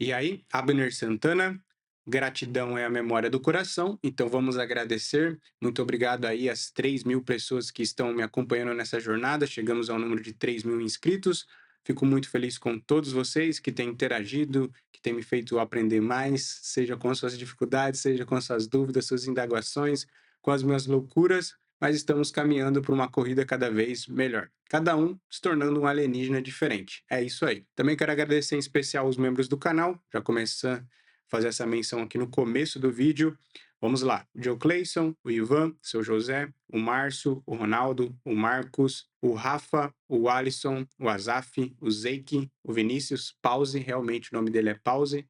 E aí, Abner Santana, gratidão é a memória do coração, então vamos agradecer. Muito obrigado aí às 3.000 pessoas que estão me acompanhando nessa jornada. Chegamos ao número de 3.000 inscritos. Fico muito feliz com todos vocês que têm interagido, que têm me feito aprender mais, seja com suas dificuldades, seja com suas dúvidas, suas indagações, com as minhas loucuras, mas estamos caminhando para uma corrida cada vez melhor. Cada um se tornando um alienígena diferente. É isso aí. Também quero agradecer em especial os membros do canal. Já começando a fazer essa menção aqui no começo do vídeo. Vamos lá. O Joe Clayson, o Ivan, o seu José, o Márcio, o Ronaldo, o Marcos, o Rafa, o Alisson, o Azaf, o Zeike, o Vinícius, Pause, realmente o nome dele é Pause,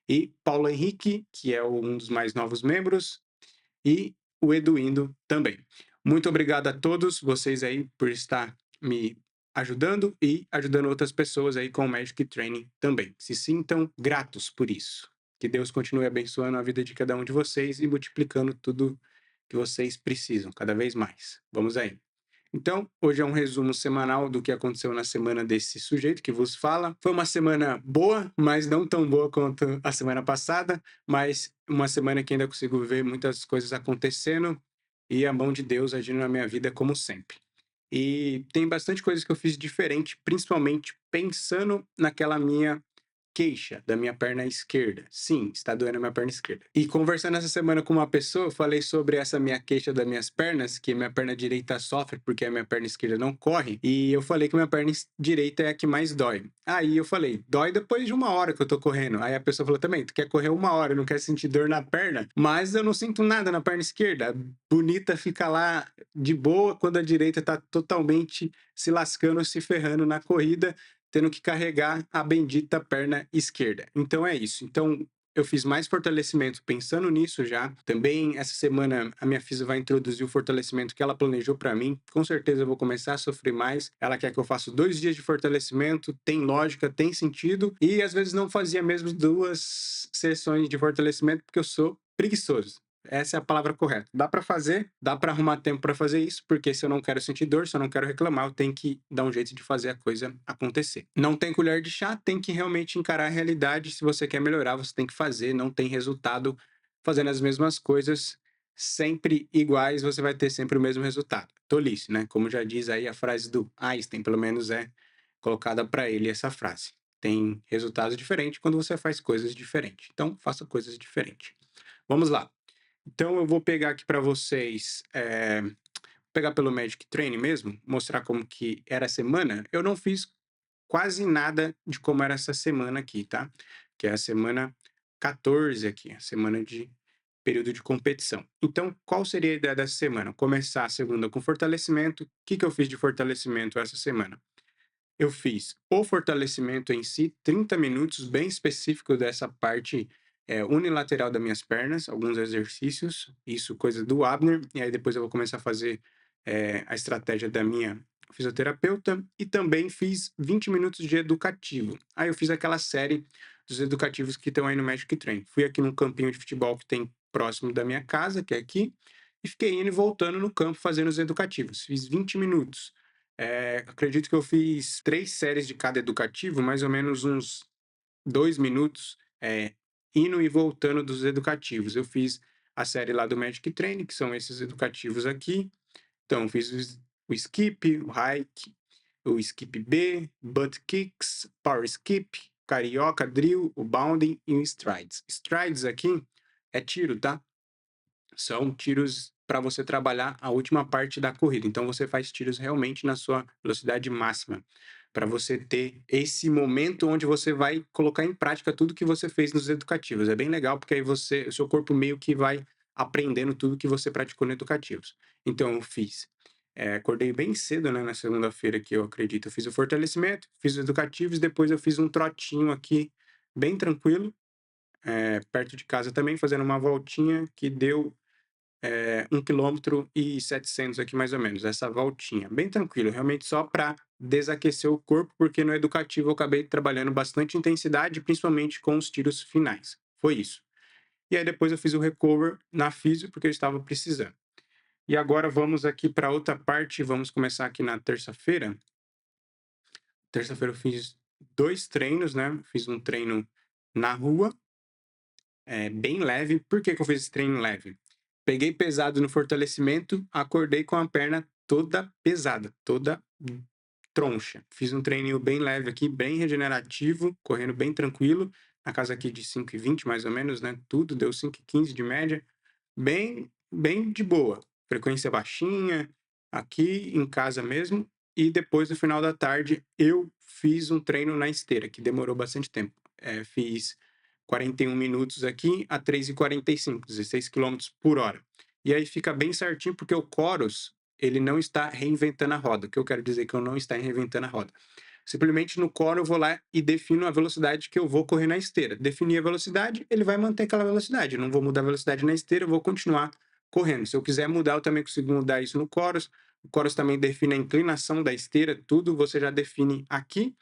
e Paulo Henrique, que é um dos mais novos membros, e o Eduindo também. Muito obrigado a todos vocês aí por estar me ajudando e ajudando outras pessoas aí com o Magic Training também. Se sintam gratos por isso. Que Deus continue abençoando a vida de cada um de vocês e multiplicando tudo que vocês precisam, cada vez mais. Vamos aí. Então, hoje é um resumo semanal do que aconteceu na semana desse sujeito que vos fala. Foi uma semana boa, mas não tão boa quanto a semana passada, mas uma semana que ainda consigo ver muitas coisas acontecendo e a mão de Deus agindo na minha vida como sempre. E tem bastante coisas que eu fiz diferente, principalmente pensando naquela minha queixa da minha perna esquerda. Sim, está doendo a minha perna esquerda. E conversando essa semana com uma pessoa, eu falei sobre essa minha queixa das minhas pernas, que minha perna direita sofre porque a minha perna esquerda não corre. E eu falei que minha perna direita é a que mais dói. Aí eu falei, dói depois de 1 hora que eu tô correndo. Aí a pessoa falou também, tu quer correr 1 hora, não quer sentir dor na perna? Mas eu não sinto nada na perna esquerda. A bonita fica lá de boa quando a direita tá totalmente se lascando, se ferrando na corrida, tendo que carregar a bendita perna esquerda. Então é isso. Então eu fiz mais fortalecimento pensando nisso já. Também essa semana a minha fisio vai introduzir o fortalecimento que ela planejou para mim. Com certeza eu vou começar a sofrer mais. Ela quer que eu faça 2 dias de fortalecimento. Tem lógica, tem sentido. E às vezes não fazia mesmo 2 sessões de fortalecimento porque eu sou preguiçoso. Essa é a palavra correta. Dá para fazer, dá para arrumar tempo para fazer isso, porque se eu não quero sentir dor, se eu não quero reclamar, eu tenho que dar um jeito de fazer a coisa acontecer. Não tem colher de chá, tem que realmente encarar a realidade. Se você quer melhorar, você tem que fazer, não tem resultado fazendo as mesmas coisas sempre iguais, você vai ter sempre o mesmo resultado. Tolice, né? Como já diz aí a frase do Einstein, pelo menos é colocada para ele essa frase. Tem resultados diferentes quando você faz coisas diferentes. Então, faça coisas diferentes. Vamos lá. Então eu vou pegar aqui para vocês, pegar pelo Magic Training mesmo, mostrar como que era a semana. Eu não fiz quase nada de como era essa semana aqui, tá? Que é a semana 14 aqui, a semana de período de competição. Então, qual seria a ideia dessa semana? Começar a segunda com fortalecimento. O que que eu fiz de fortalecimento essa semana? Eu fiz o fortalecimento em si, 30 minutos, bem específico dessa parte unilateral das minhas pernas, alguns exercícios, isso coisa do Abner, e aí depois eu vou começar a fazer a estratégia da minha fisioterapeuta, e também fiz 20 minutos de educativo. Aí eu fiz aquela série dos educativos que estão aí no Magic Train. Fui aqui num campinho de futebol que tem próximo da minha casa, que é aqui, e fiquei indo e voltando no campo fazendo os educativos. Fiz 20 minutos. Acredito que eu fiz 3 séries de cada educativo, mais ou menos uns 2 minutos, indo e voltando dos educativos. Eu fiz a série lá do Magic Training, que são esses educativos aqui. Então, fiz o skip, o hike, o skip B, butt kicks, power skip, carioca, drill, o bounding e o strides. Strides aqui é tiro, tá? São tiros para você trabalhar a última parte da corrida. Então você faz tiros realmente na sua velocidade máxima, para você ter esse momento onde você vai colocar em prática tudo que você fez nos educativos. É bem legal porque aí o seu corpo meio que vai aprendendo tudo que você praticou no educativos. Então eu fiz, acordei bem cedo, né, na segunda-feira que eu acredito. Eu fiz o fortalecimento, fiz os educativos, depois eu fiz um trotinho aqui bem tranquilo, perto de casa também, fazendo uma voltinha que deu 1,7 km aqui mais ou menos, essa voltinha. Bem tranquilo, realmente só para desaquecer o corpo, porque no educativo eu acabei trabalhando bastante intensidade, principalmente com os tiros finais. Foi isso. E aí depois eu fiz o recover na físio, porque eu estava precisando. E agora vamos aqui para outra parte, vamos começar aqui na terça-feira. Terça-feira eu fiz 2 treinos, né? Fiz um treino na rua, bem leve. Por que que eu fiz esse treino leve? Peguei pesado no fortalecimento, acordei com a perna toda pesada, toda troncha. Fiz um treininho bem leve aqui, bem regenerativo, correndo bem tranquilo, na casa aqui de 5:20 mais ou menos, né? Tudo deu 5:15 de média, bem de boa. Frequência baixinha, aqui em casa mesmo. E depois, no final da tarde, eu fiz um treino na esteira, que demorou bastante tempo. Fiz 41 minutos aqui a 3:45, 16 quilômetros por hora. E aí fica bem certinho, porque o Coros, ele não está reinventando a roda. O que eu quero dizer que eu não está reinventando a roda? Simplesmente no core eu vou lá e defino a velocidade que eu vou correr na esteira. Definir a velocidade, ele vai manter aquela velocidade. Eu não vou mudar a velocidade na esteira, eu vou continuar correndo. Se eu quiser mudar, eu também consigo mudar isso no Chorus. O Chorus também define a inclinação da esteira, tudo você já define aqui.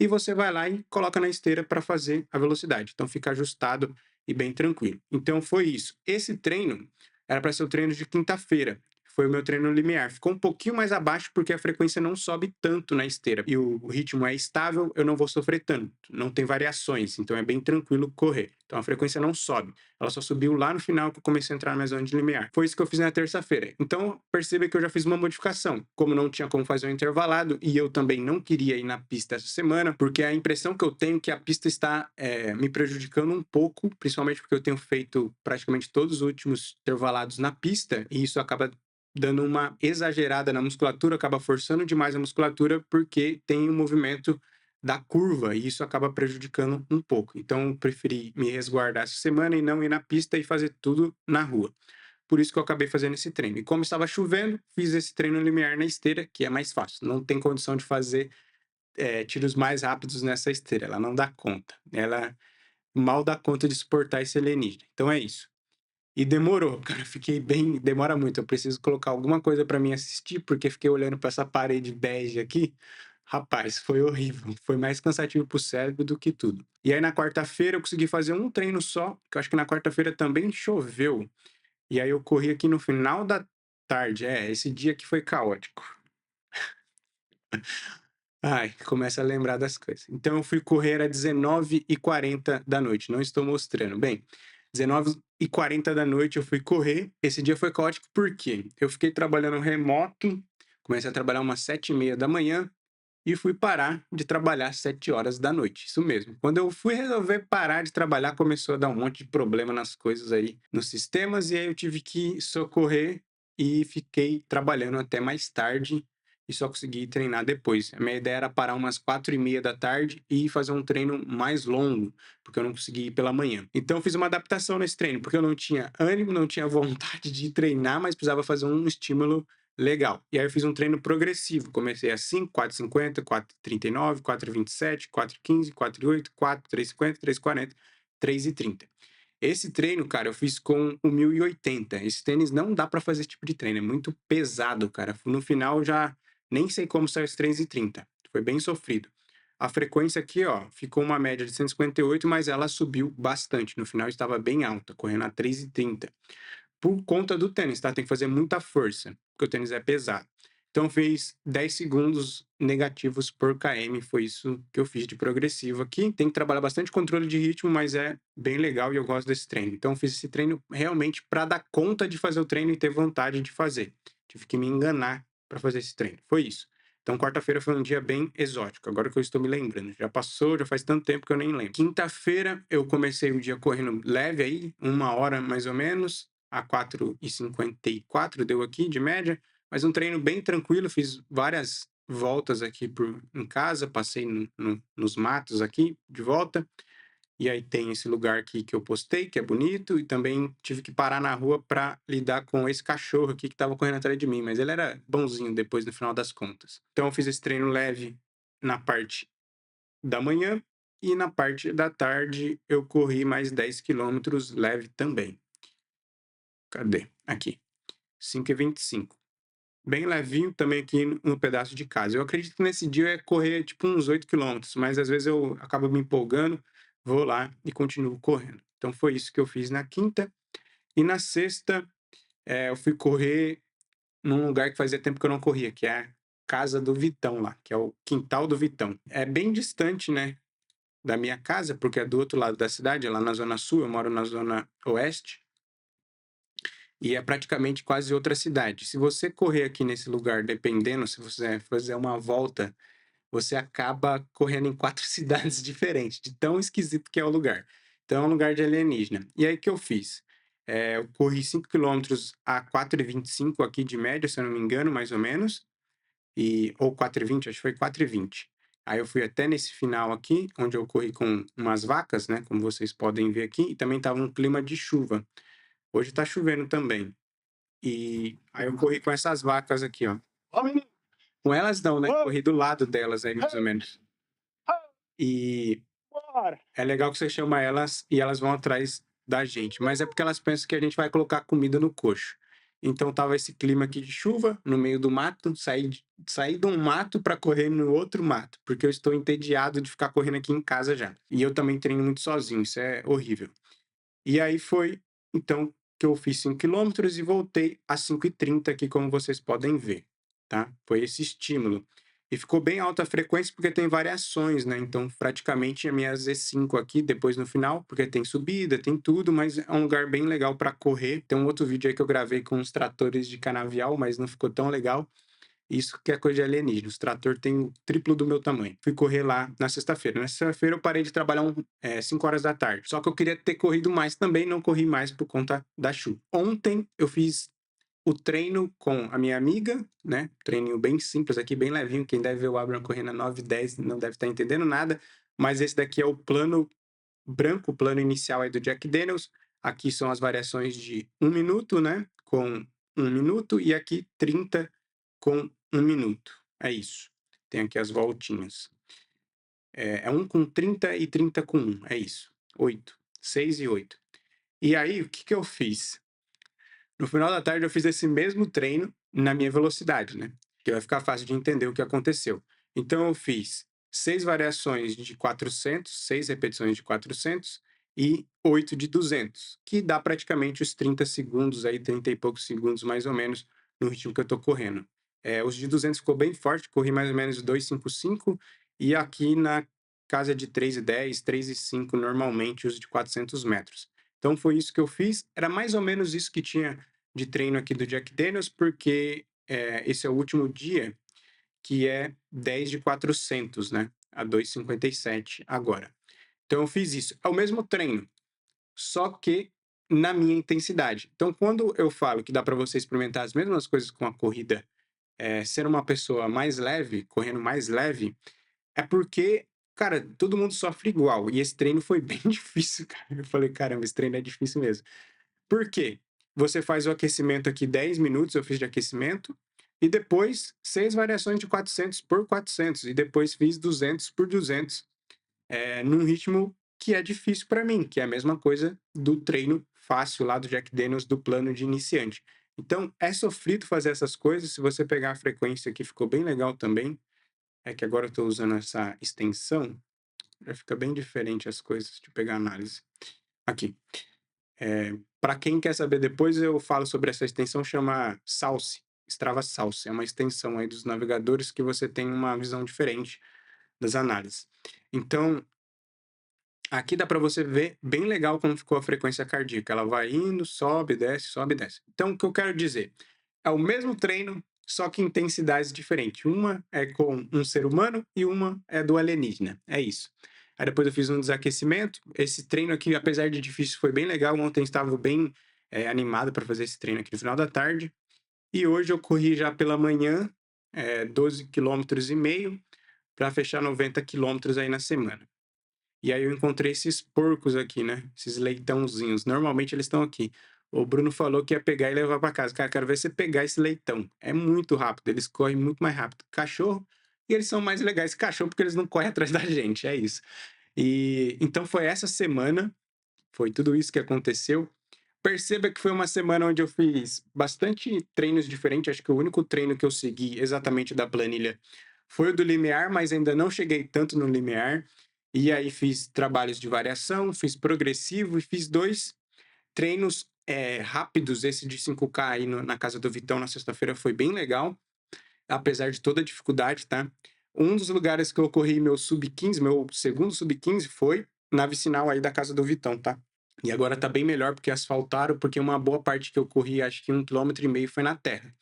E você vai lá e coloca na esteira para fazer a velocidade. Então fica ajustado e bem tranquilo. Então foi isso. Esse treino era para ser o treino de quinta-feira. Foi o meu treino limiar. Ficou um pouquinho mais abaixo porque a frequência não sobe tanto na esteira. E o ritmo é estável, eu não vou sofrer tanto. Não tem variações, então é bem tranquilo correr. Então a frequência não sobe. Ela só subiu lá no final que eu comecei a entrar na minha zona de limiar. Foi isso que eu fiz na terça-feira. Então perceba que eu já fiz uma modificação. Como não tinha como fazer um intervalado e eu também não queria ir na pista essa semana, porque a impressão que eu tenho é que a pista está me prejudicando um pouco, principalmente porque eu tenho feito praticamente todos os últimos intervalados na pista e isso acaba dando uma exagerada na musculatura, acaba forçando demais a musculatura porque tem o movimento da curva e isso acaba prejudicando um pouco. Então, eu preferi me resguardar essa semana e não ir na pista e fazer tudo na rua. Por isso que eu acabei fazendo esse treino. E como estava chovendo, fiz esse treino limiar na esteira, que é mais fácil. Não tem condição de fazer tiros mais rápidos nessa esteira. Ela não dá conta. Ela mal dá conta de suportar esse alienígena. Então é isso. E demorou, cara, fiquei bem demora muito, eu preciso colocar alguma coisa para mim assistir, porque fiquei olhando para essa parede bege aqui, rapaz, foi horrível, foi mais cansativo para o cérebro do que tudo. E aí na quarta-feira eu consegui fazer um treino só, que eu acho que na quarta-feira também choveu, e aí eu corri aqui no final da tarde, esse dia aqui foi caótico. Ai, começa a lembrar das coisas. Então eu fui correr às 19:40 da noite, não estou mostrando. Bem, 19:40 da noite eu fui correr. Esse dia foi caótico porque eu fiquei trabalhando remoto, comecei a trabalhar umas 7:30 da manhã e fui parar de trabalhar às 7 horas da noite. Isso mesmo. Quando eu fui resolver parar de trabalhar, começou a dar um monte de problema nas coisas aí, nos sistemas, e aí eu tive que socorrer e fiquei trabalhando até mais tarde e só consegui treinar depois. A minha ideia era parar umas 4:30 da tarde e fazer um treino mais longo, porque eu não consegui ir pela manhã. Então eu fiz uma adaptação nesse treino, porque eu não tinha ânimo, não tinha vontade de treinar, mas precisava fazer um estímulo legal. E aí eu fiz um treino progressivo. Comecei assim, 4:50, 4:39, 4:27, 4:15, 4:08, 4, 3:50, 3:40, 3:30. Esse treino, cara, eu fiz com o 1080. Esse tênis não dá para fazer esse tipo de treino, é muito pesado, cara. No final já nem sei como saiu esse 3:30. Foi bem sofrido. A frequência aqui, ó, ficou uma média de 158, mas ela subiu bastante. No final estava bem alta, correndo a 3:30 por conta do tênis, tá? Tem que fazer muita força, porque o tênis é pesado. Então fez 10 segundos negativos por km, foi isso que eu fiz de progressivo aqui. Tem que trabalhar bastante controle de ritmo, mas é bem legal e eu gosto desse treino. Então eu fiz esse treino realmente para dar conta de fazer o treino e ter vontade de fazer. Tive que me enganar para fazer esse treino. Foi isso. Então, quarta-feira foi um dia bem exótico, agora que eu estou me lembrando. Já passou, já faz tanto tempo que eu nem lembro. Quinta-feira, eu comecei o dia correndo leve aí, 1 hora mais ou menos a 4:54 deu aqui de média, mas um treino bem tranquilo, fiz várias voltas aqui em casa, passei nos matos aqui de volta, e aí tem esse lugar aqui que eu postei, que é bonito, e também tive que parar na rua para lidar com esse cachorro aqui que estava correndo atrás de mim, mas ele era bonzinho depois no final das contas. Então eu fiz esse treino leve na parte da manhã e na parte da tarde eu corri mais 10 quilômetros leve também. Cadê? Aqui. 5:25. Bem levinho também aqui no pedaço de casa. Eu acredito que nesse dia eu ia correr tipo uns 8 quilômetros, mas às vezes eu acabo me empolgando, vou lá e continuo correndo. Então foi isso que eu fiz na quinta. E na sexta, eu fui correr num lugar que fazia tempo que eu não corria, que é a casa do Vitão lá, que é o quintal do Vitão. É bem distante, né? da minha casa, porque é do outro lado da cidade, é lá na zona sul, eu moro na zona oeste, e é praticamente quase outra cidade. Se você correr aqui nesse lugar, dependendo, se você fazer uma volta, você acaba correndo em 4 cidades diferentes, de tão esquisito que é o lugar. Então é um lugar de alienígena. E aí, o que eu fiz? Eu corri 5 quilômetros a 4,25 aqui de média, se eu não me engano, mais ou menos, ou 4,20, acho que foi 4,20. Aí eu fui até nesse final aqui, onde eu corri com umas vacas, né, como vocês podem ver aqui, e também estava um clima de chuva. Hoje está chovendo também. E aí eu corri com essas vacas aqui, ó. Com elas não, né? Corri do lado delas aí, mais ou menos. E é legal que você chama elas e elas vão atrás da gente, mas é porque elas pensam que a gente vai colocar comida no coxo. Então tava esse clima aqui de chuva, no meio do mato, saí de um mato para correr no outro mato, porque eu estou entediado de ficar correndo aqui em casa já. E eu também treino muito sozinho, isso é horrível. E aí foi, então, que eu fiz 5 quilômetros e voltei a 5,30 aqui, como vocês podem ver, tá? Foi esse estímulo. E ficou bem alta a frequência porque tem variações, né? Então, praticamente a minha Z5 aqui, depois no final, porque tem subida, tem tudo, mas é um lugar bem legal para correr. Tem um outro vídeo aí que eu gravei com os tratores de canavial, mas não ficou tão legal. Isso que é coisa de alienígena. Os trator tem o triplo do meu tamanho. Fui correr lá na sexta-feira. Na sexta-feira eu parei de trabalhar 5 horas da tarde. Só que eu queria ter corrido mais também, não corri mais por conta da chuva. Ontem eu fiz o treino com a minha amiga, né? Treininho bem simples aqui, bem levinho. Quem deve ver o Abraham correndo a 9,10 não deve estar entendendo nada. Mas esse daqui é o plano branco, o plano inicial aí do Jack Daniels. Aqui são as variações de 1 minuto, né? Com 1 minuto. E aqui 30 com 1 minuto. É isso. Tem aqui as voltinhas. É 1 com 30 e 30 com 1. É isso. 8. 6 e 8. E aí, o que eu fiz? No final da tarde, eu fiz esse mesmo treino na minha velocidade, né? Que vai ficar fácil de entender o que aconteceu. Então, eu fiz 6 variações de 400, 6 repetições de 400 e 8 de 200, que dá praticamente os 30 segundos, aí 30 e poucos segundos mais ou menos, no ritmo que eu tô correndo. Os de 200 ficou bem forte, corri mais ou menos 2,55 e aqui na casa de 3,10, 3,5 normalmente os de 400 metros. Então foi isso que eu fiz, era mais ou menos isso que tinha de treino aqui do Jack Daniels, porque esse é o último dia, que é 10 de 400, né? A 2,57 agora. Então eu fiz isso. É o mesmo treino, só que na minha intensidade. Então quando eu falo que dá para você experimentar as mesmas coisas com a corrida, ser uma pessoa mais leve, correndo mais leve, é porque, cara, todo mundo sofre igual. E esse treino foi bem difícil, cara. Eu falei, caramba, esse treino é difícil mesmo. Por quê? Você faz o aquecimento aqui 10 minutos, eu fiz de aquecimento, e depois 6 variações de 400 por 400, e depois fiz 200 por 200, num ritmo que é difícil para mim, que é a mesma coisa do treino fácil lá do Jack Daniels do plano de iniciante. Então, é sofrido fazer essas coisas, se você pegar a frequência aqui, ficou bem legal também, é que agora eu estou usando essa extensão, já fica bem diferente as coisas, deixa eu pegar a análise. Aqui. Para quem quer saber depois, eu falo sobre essa extensão, chama Salsi, Strava Salsi. É uma extensão aí dos navegadores que você tem uma visão diferente das análises. Então, aqui dá para você ver bem legal como ficou a frequência cardíaca. Ela vai indo, sobe, desce, sobe, desce. Então, o que eu quero dizer? É o mesmo treino, só que intensidades diferentes. Uma é com um ser humano e uma é do alienígena. É isso. Aí depois eu fiz um desaquecimento. Esse treino aqui, apesar de difícil, foi bem legal. Ontem estava bem animado para fazer esse treino aqui no final da tarde. E hoje eu corri já pela manhã, 12,5 km para fechar 90 quilômetros aí na semana. E aí eu encontrei esses porcos aqui, né? Esses leitãozinhos. Normalmente eles estão aqui. O Bruno falou que ia pegar e levar para casa. Cara, quero ver você pegar esse leitão. É muito rápido, eles correm muito mais rápido que cachorro. E eles são mais legais que cachorro porque eles não correm atrás da gente, é isso. E então foi essa semana, foi tudo isso que aconteceu. Perceba que foi uma semana onde eu fiz bastante treinos diferentes. Acho que o único treino que eu segui exatamente da planilha foi o do limiar, mas ainda não cheguei tanto no limiar. E aí fiz trabalhos de variação, fiz progressivo e fiz 2 treinos rápidos. Esse de 5K aí na casa do Vitão na sexta-feira foi bem legal, apesar de toda a dificuldade, tá? Um dos lugares que eu corri meu sub-15, meu segundo sub-15, foi na vicinal aí da casa do Vitão, tá? E agora tá bem melhor porque asfaltaram, porque uma boa parte que eu corri, acho que 1,5 km foi na terra.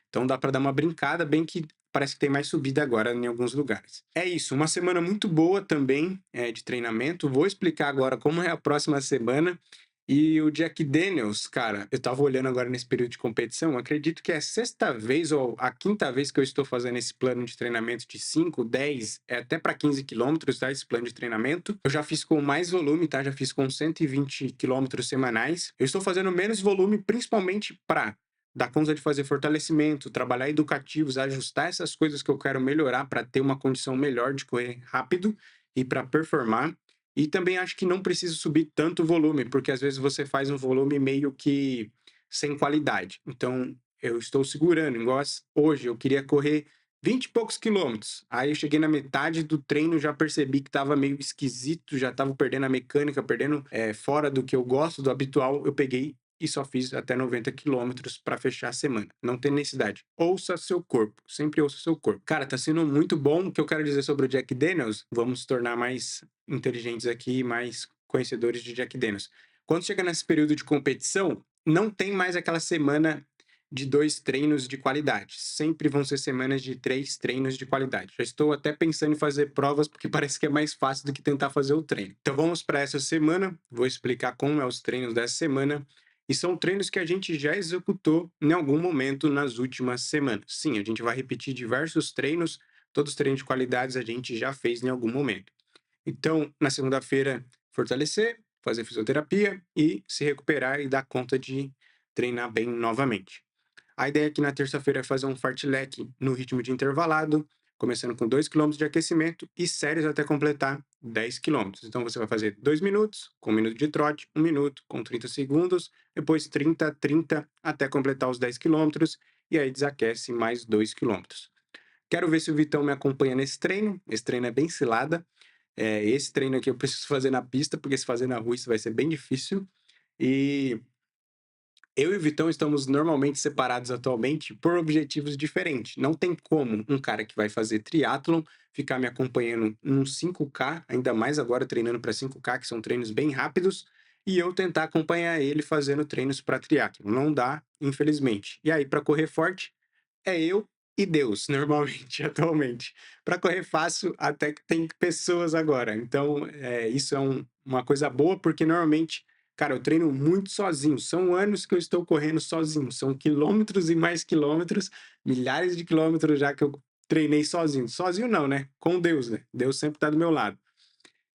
Então dá para dar uma brincada, bem que parece que tem mais subida agora em alguns lugares. É isso, uma semana muito boa também de treinamento. Vou explicar agora como é a próxima semana. E o Jack Daniels, cara, eu tava olhando agora nesse período de competição, acredito que é a sexta vez ou a quinta vez que eu estou fazendo esse plano de treinamento de 5, 10, até para 15 quilômetros, tá? Esse plano de treinamento. Eu já fiz com mais volume, tá? Já fiz com 120 quilômetros semanais. Eu estou fazendo menos volume, principalmente para dar conta de fazer fortalecimento, trabalhar educativos, ajustar essas coisas que eu quero melhorar para ter uma condição melhor de correr rápido e para performar. E também acho que não precisa subir tanto volume, porque às vezes você faz um volume meio que sem qualidade. Então, eu estou segurando, igual hoje, eu queria correr 20 e poucos quilômetros. Aí eu cheguei na metade do treino, já percebi que estava meio esquisito, já estava perdendo a mecânica, perdendo fora do que eu gosto, do habitual. Eu peguei e só fiz até 90 quilômetros para fechar a semana. Não tem necessidade. Ouça seu corpo. Sempre ouça seu corpo. Cara, tá sendo muito bom. O que eu quero dizer sobre o Jack Daniels, vamos se tornar mais inteligentes aqui, mais conhecedores de Jack Daniels. Quando chega nesse período de competição, não tem mais aquela semana de 2 treinos de qualidade. Sempre vão ser semanas de 3 treinos de qualidade. Já estou até pensando em fazer provas porque parece que é mais fácil do que tentar fazer o treino. Então vamos para essa semana. Vou explicar como é os treinos dessa semana. E são treinos que a gente já executou em algum momento nas últimas semanas. Sim, a gente vai repetir diversos treinos. Todos os treinos de qualidades a gente já fez em algum momento. Então, na segunda-feira, fortalecer, fazer fisioterapia e se recuperar e dar conta de treinar bem novamente. A ideia aqui na terça-feira é fazer um fartlek no ritmo de intervalado, começando com 2 km de aquecimento e séries até completar 10 km. Então você vai fazer 2 minutos, com 1 minuto de trote, 1 minuto com 30 segundos, depois 30, 30 até completar os 10 km e aí desaquece mais 2 km. Quero ver se o Vitão me acompanha nesse treino. Esse treino é bem cilada. Esse treino aqui eu preciso fazer na pista, porque se fazer na rua isso vai ser bem difícil. E eu e o Vitão estamos normalmente separados atualmente por objetivos diferentes. Não tem como um cara que vai fazer triatlon ficar me acompanhando num 5K, ainda mais agora treinando para 5K, que são treinos bem rápidos, e eu tentar acompanhar ele fazendo treinos para triatlon. Não dá, infelizmente. E aí, para correr forte, é eu e Deus, normalmente, atualmente. Para correr fácil, até que tem pessoas agora. Então, isso é uma coisa boa, porque normalmente, cara, eu treino muito sozinho. São anos que eu estou correndo sozinho. São quilômetros e mais quilômetros, milhares de quilômetros já que eu treinei sozinho. Sozinho não, né? Com Deus, né? Deus sempre está do meu lado.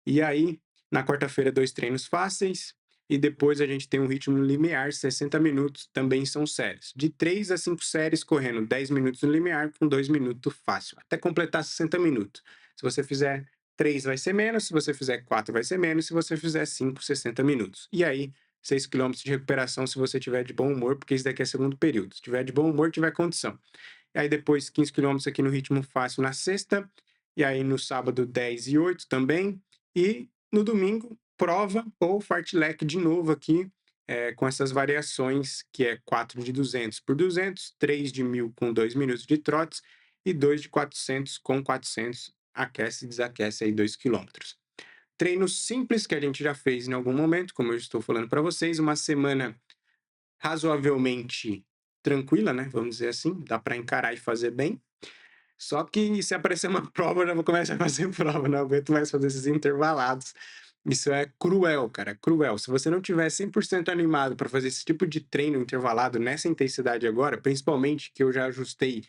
E aí, na quarta-feira, 2 treinos fáceis. E depois a gente tem um ritmo limiar, 60 minutos, também são séries. De 3 a 5 séries, correndo 10 minutos no limiar, com 2 minutos fácil, até completar 60 minutos. Se você fizer 3, vai ser menos. Se você fizer 4, vai ser menos. Se você fizer 5, 60 minutos. E aí, 6 quilômetros de recuperação se você tiver de bom humor, porque isso daqui é segundo período. Se tiver de bom humor, tiver condição. E aí depois 15 quilômetros aqui no ritmo fácil na sexta. E aí no sábado 10 e 8 também. E no domingo, prova ou fartlek de novo aqui, com essas variações, que é 4 de 200 por 200, 3 de 1.000 com 2 minutos de trotes e 2 de 400 com 400, aquece e desaquece aí 2 quilômetros. Treino simples que a gente já fez em algum momento, como eu estou falando para vocês, uma semana razoavelmente tranquila, né? Vamos dizer assim, dá para encarar e fazer bem. Só que se aparecer uma prova, eu já vou começar a fazer prova, não aguento mais fazer esses intervalados. Isso é cruel, cara, cruel. Se você não tiver 100% animado para fazer esse tipo de treino intervalado nessa intensidade agora, principalmente que eu já ajustei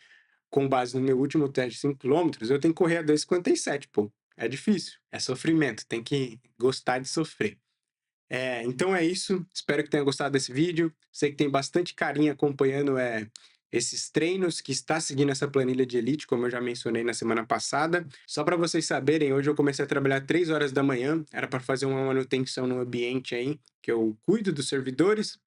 com base no meu último teste de 5 km, eu tenho que correr a 2,57, pô. É difícil, é sofrimento, tem que gostar de sofrer. Então é isso. Espero que tenha gostado desse vídeo. Sei que tem bastante carinha acompanhando esses treinos, que está seguindo essa planilha de elite, como eu já mencionei na semana passada. Só para vocês saberem, hoje eu comecei a trabalhar 3 horas da manhã. Era para fazer uma manutenção no ambiente aí, que eu cuido dos servidores.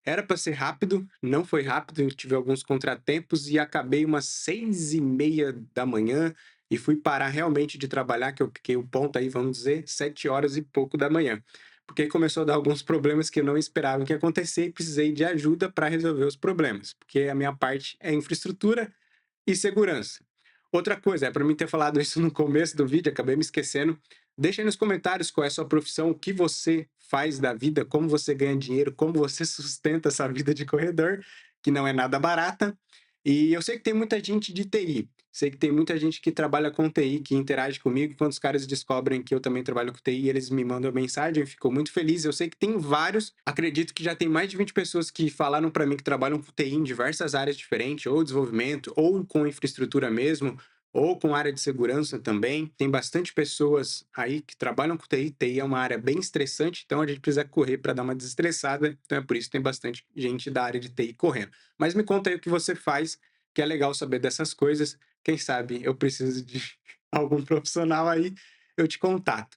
Era para ser rápido, não foi rápido, eu tive alguns contratempos e acabei umas 6:30 da manhã e fui parar realmente de trabalhar, que eu piquei o ponto aí, vamos dizer, 7 horas e pouco da manhã. Porque começou a dar alguns problemas que eu não esperava que acontecer e precisei de ajuda para resolver os problemas, porque a minha parte é infraestrutura e segurança. Outra coisa, é para mim ter falado isso no começo do vídeo, acabei me esquecendo. Deixa aí nos comentários qual é a sua profissão, o que você faz da vida, como você ganha dinheiro, como você sustenta essa vida de corredor, que não é nada barata. E eu sei que tem muita gente de TI, sei que tem muita gente que trabalha com TI, que interage comigo. Quando os caras descobrem que eu também trabalho com TI, eles me mandam mensagem, eu fico muito feliz. Eu sei que tem vários, acredito que já tem mais de 20 pessoas que falaram para mim que trabalham com TI em diversas áreas diferentes, ou desenvolvimento, ou com infraestrutura mesmo, ou com área de segurança também. Tem bastante pessoas aí que trabalham com TI. TI é uma área bem estressante, então a gente precisa correr para dar uma desestressada. Então é por isso que tem bastante gente da área de TI correndo. Mas me conta aí o que você faz, que é legal saber dessas coisas. Quem sabe eu preciso de algum profissional aí, eu te contato.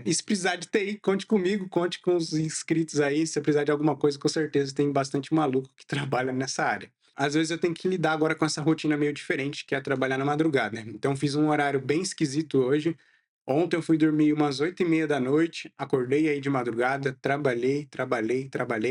E se precisar de TI, conte comigo, conte com os inscritos aí. Se precisar de alguma coisa, com certeza tem bastante maluco que trabalha nessa área. Às vezes eu tenho que lidar agora com essa rotina meio diferente, que é trabalhar na madrugada. Então fiz um horário bem esquisito hoje. Ontem eu fui dormir umas 8h30 da noite, acordei aí de madrugada, trabalhei,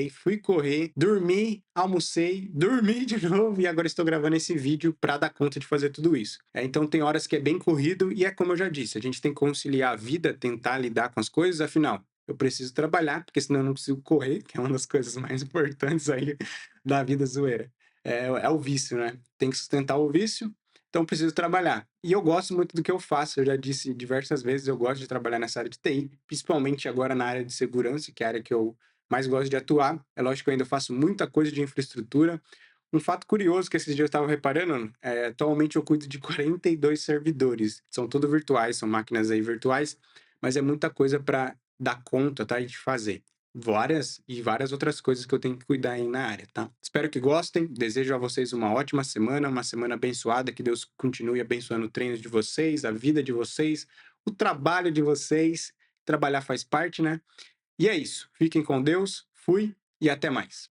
fui correr, dormi, almocei, dormi de novo e agora estou gravando esse vídeo para dar conta de fazer tudo isso. Então tem horas que é bem corrido e é como eu já disse, a gente tem que conciliar a vida, tentar lidar com as coisas, afinal, eu preciso trabalhar, porque senão eu não consigo correr, que é uma das coisas mais importantes aí da vida zoeira. É o vício, né? Tem que sustentar o vício, então preciso trabalhar. E eu gosto muito do que eu faço, eu já disse diversas vezes, eu gosto de trabalhar nessa área de TI, principalmente agora na área de segurança, que é a área que eu mais gosto de atuar. É lógico que eu ainda faço muita coisa de infraestrutura. Um fato curioso que esses dias eu estava reparando, atualmente eu cuido de 42 servidores, são todos virtuais, são máquinas aí virtuais, mas é muita coisa para dar conta, tá, de fazer várias outras coisas que eu tenho que cuidar aí na área, tá? Espero que gostem. Desejo a vocês uma ótima semana, uma semana abençoada, que Deus continue abençoando o treino de vocês, a vida de vocês, o trabalho de vocês. Trabalhar faz parte, né? E é isso. Fiquem com Deus. Fui e até mais.